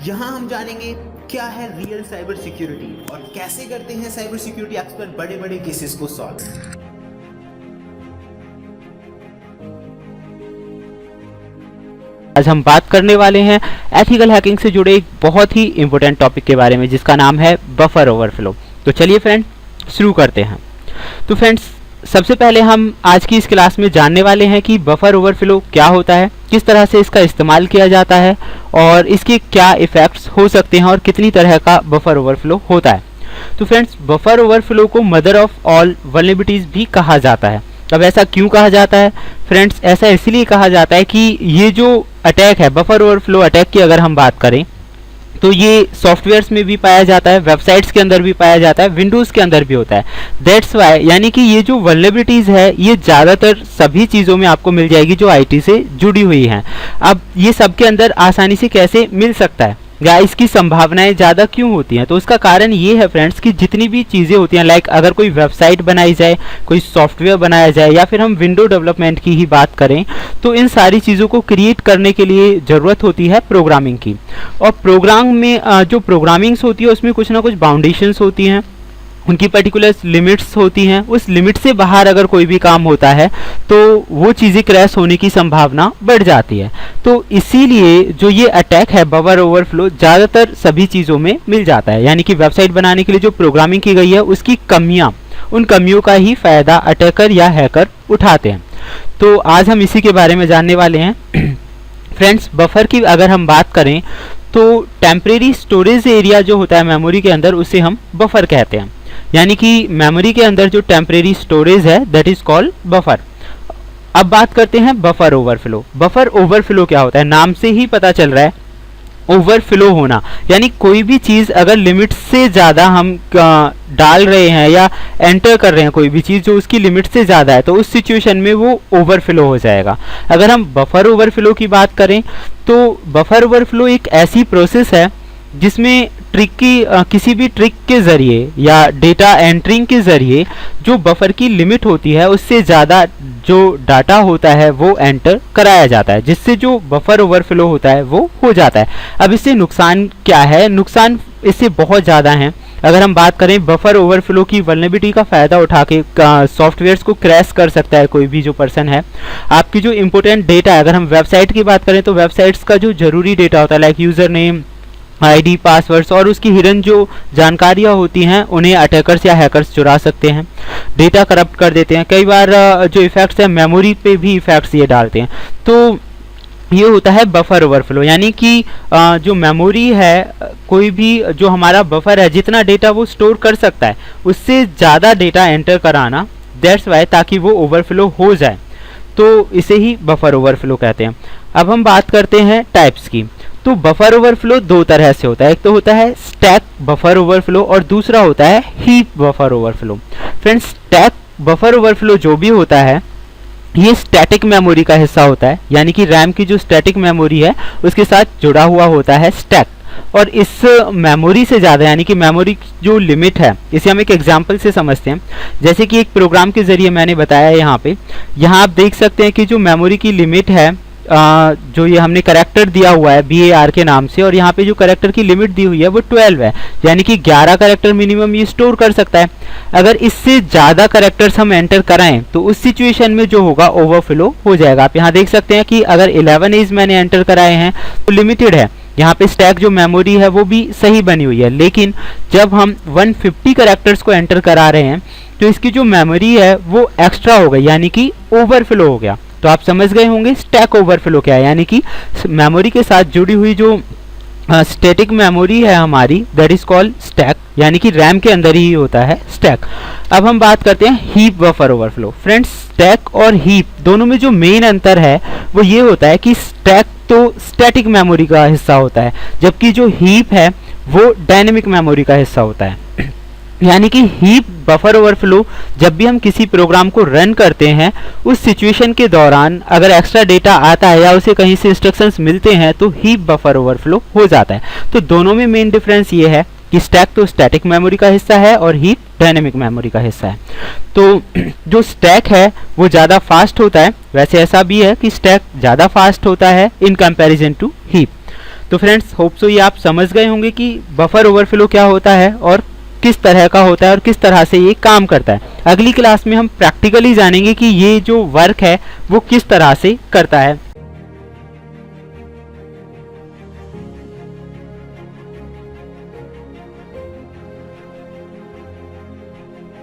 यहाँ हम जानेंगे क्या है रियल साइबर सिक्योरिटी और कैसे करते हैं साइबर सिक्योरिटी एक्सपर्ट बड़े बड़े केसेस को सॉल्व। आज हम बात करने वाले हैं एथिकल हैकिंग से जुड़े एक बहुत ही इंपॉर्टेंट टॉपिक के बारे में जिसका नाम है बफर ओवरफ्लो। तो चलिए फ्रेंड शुरू करते हैं। तो फ्रेंड्स सबसे पहले हम आज की इस क्लास में जानने वाले हैं कि बफर ओवरफ्लो क्या होता है, किस तरह से इसका इस्तेमाल किया जाता है और इसके क्या इफ़ेक्ट्स हो सकते हैं और कितनी तरह का बफर ओवरफ्लो होता है। तो फ्रेंड्स बफर ओवरफ्लो को मदर ऑफ ऑल वल्नरेबिलिटीज़ भी कहा जाता है। अब ऐसा क्यों कहा जाता है फ्रेंड्स? ऐसा इसलिए कहा जाता है कि ये जो अटैक है बफर ओवरफ्लो अटैक की अगर हम बात करें तो ये सॉफ्टवेयर्स में भी पाया जाता है, वेबसाइट्स के अंदर भी पाया जाता है, विंडोज़ के अंदर भी होता है। दैट्स वाई यानी कि ये जो वल्नरेबिलिटीज़ है ये ज़्यादातर सभी चीज़ों में आपको मिल जाएगी जो आईटी से जुड़ी हुई हैं। अब ये सब के अंदर आसानी से कैसे मिल सकता है या इसकी संभावनाएं ज़्यादा क्यों होती हैं? तो उसका कारण ये है फ्रेंड्स कि जितनी भी चीज़ें होती हैं लाइक अगर कोई वेबसाइट बनाई जाए, कोई सॉफ्टवेयर बनाया जाए या फिर हम विंडो डेवलपमेंट की ही बात करें तो इन सारी चीज़ों को क्रिएट करने के लिए ज़रूरत होती है प्रोग्रामिंग की। और प्रोग्राम में जो प्रोग्रामिंग्स होती है उसमें कुछ ना कुछ बाउंडेशंस होती हैं, उनकी पर्टिकुलर लिमिट्स होती हैं। उस लिमिट से बाहर अगर कोई भी काम होता है तो वो चीज़ें क्रैश होने की संभावना बढ़ जाती है। तो इसीलिए जो ये अटैक है बफर ओवरफ्लो ज़्यादातर सभी चीज़ों में मिल जाता है, यानी कि वेबसाइट बनाने के लिए जो प्रोग्रामिंग की गई है उसकी कमियां, उन कमियों का ही फ़ायदा अटैकर या हैकर उठाते हैं। तो आज हम इसी के बारे में जानने वाले हैं। फ्रेंड्स बफर की अगर हम बात करें तो टेम्परेरी स्टोरेज एरिया जो होता है मेमोरी के अंदर उसे हम बफर कहते हैं, यानी कि मेमोरी के अंदर जो टेम्परेरी स्टोरेज है दैट इज कॉल्ड बफर। अब बात करते हैं बफर ओवरफ्लो। बफर ओवरफ्लो क्या होता है? नाम से ही पता चल रहा है ओवरफ्लो होना, यानी कोई भी चीज़ अगर लिमिट से ज़्यादा हम डाल रहे हैं या एंटर कर रहे हैं कोई भी चीज़ जो उसकी लिमिट से ज़्यादा है तो उस सिचुएशन में वो ओवरफ्लो हो जाएगा। अगर हम बफर ओवरफ्लो की बात करें तो बफर ओवरफ्लो एक ऐसी प्रोसेस है जिसमें किसी भी ट्रिक के ज़रिए या डेटा एंटरिंग के ज़रिए जो बफर की लिमिट होती है उससे ज़्यादा जो डाटा होता है वो एंटर कराया जाता है, जिससे जो बफर ओवरफ्लो होता है वो हो जाता है। अब इससे नुकसान क्या है? नुकसान इससे बहुत ज़्यादा हैं। अगर हम बात करें बफर ओवरफ्लो की वल्नरेबिलिटी का फ़ायदा उठा के सॉफ्टवेयर्स को क्रैश कर सकता है कोई भी जो पर्सन है। आपकी जो इंपॉर्टेंट डेटा है, अगर हम वेबसाइट की बात करें तो वेबसाइट्स का जो ज़रूरी डेटा होता है like user name, ID, passwords और उसकी हिडन जो जानकारियाँ होती हैं उन्हें अटैकर्स या हैकर्स चुरा सकते हैं, डेटा करप्ट कर देते हैं। कई बार जो इफ़ेक्ट्स हैं मेमोरी पे भी इफ़ेक्ट्स ये डालते हैं। तो ये होता है बफर ओवरफ्लो, यानी कि जो मेमोरी है, कोई भी जो हमारा बफर है जितना डेटा वो स्टोर कर सकता है उससे ज़्यादा डेटा एंटर कराना, दैट्स वाई ताकि वो ओवरफ्लो हो जाए, तो इसे ही बफर ओवरफ्लो कहते हैं। अब हम बात करते हैं टाइप्स की। तो बफर ओवरफ्लो दो तरह से होता है, एक तो होता है स्टैक बफर ओवरफ्लो और दूसरा होता है heap buffer overflow. Friends stack buffer overflow जो भी होता है ये स्टैटिक मेमोरी का हिस्सा होता है, यानी कि रैम की जो स्टैटिक मेमोरी है उसके साथ जुड़ा हुआ होता है स्टैक। और इस मेमोरी से ज़्यादा यानी कि मेमोरी जो लिमिट है इसे हम एक एग्जांपल से समझते हैं। जैसे कि एक प्रोग्राम के ज़रिए मैंने बताया यहाँ पे, यहाँ आप देख सकते हैं कि जो मेमोरी की लिमिट है जो ये हमने करेक्टर दिया हुआ है BAR के नाम से, और यहाँ पे जो करेक्टर की लिमिट दी हुई है वो 12 है, यानी कि 11 करेक्टर मिनिमम ये स्टोर कर सकता है। अगर इससे ज़्यादा करेक्टर्स हम एंटर कराएं तो उस सिचुएशन में जो होगा ओवरफ्लो हो जाएगा। आप यहाँ देख सकते हैं कि अगर 11 एज मैंने एंटर कराए हैं तो लिमिटेड है, यहाँ पे स्टैक जो मेमोरी है वो भी सही बनी हुई है। लेकिन जब हम 150 करेक्टर्स को एंटर करा रहे हैं तो इसकी जो मेमोरी है वो एक्स्ट्रा हो गई, यानी कि ओवरफ्लो हो गया। तो आप समझ गए होंगे स्टैक ओवरफ्लो क्या है, यानी कि मेमोरी के साथ जुड़ी हुई जो स्टैटिक मेमोरी है हमारी दैट इज कॉल्ड स्टैक, यानी कि रैम के अंदर ही होता है स्टैक। अब हम बात करते हैं heap buffer overflow. Friends stack और हीप दोनों में जो मेन अंतर है वो ये होता है कि स्टैक तो स्टैटिक मेमोरी का हिस्सा होता है जबकि जो हीप है वो डायनेमिक मेमोरी का हिस्सा होता है। यानी कि हीप बफर ओवरफ्लो जब भी हम किसी प्रोग्राम को रन करते हैं उस सिचुएशन के दौरान अगर एक्स्ट्रा डेटा आता है या उसे कहीं से इंस्ट्रक्शंस मिलते हैं तो हीप बफर ओवरफ्लो हो जाता है। तो दोनों में मेन डिफरेंस ये है कि स्टैक तो स्टैटिक मेमोरी का हिस्सा है और हीप डायनेमिक मेमोरी का हिस्सा है। तो जो स्टैक है वो ज़्यादा फास्ट होता है, वैसे ऐसा भी है कि स्टैक ज़्यादा फास्ट होता है इन कंपैरिजन टू हीप। तो फ्रेंड्स होप सो ये आप समझ गए होंगे कि बफर ओवरफ्लो क्या होता है और किस तरह का होता है और किस तरह से ये काम करता है। अगली क्लास में हम प्रैक्टिकली जानेंगे कि ये जो वर्क है वो किस तरह से करता है।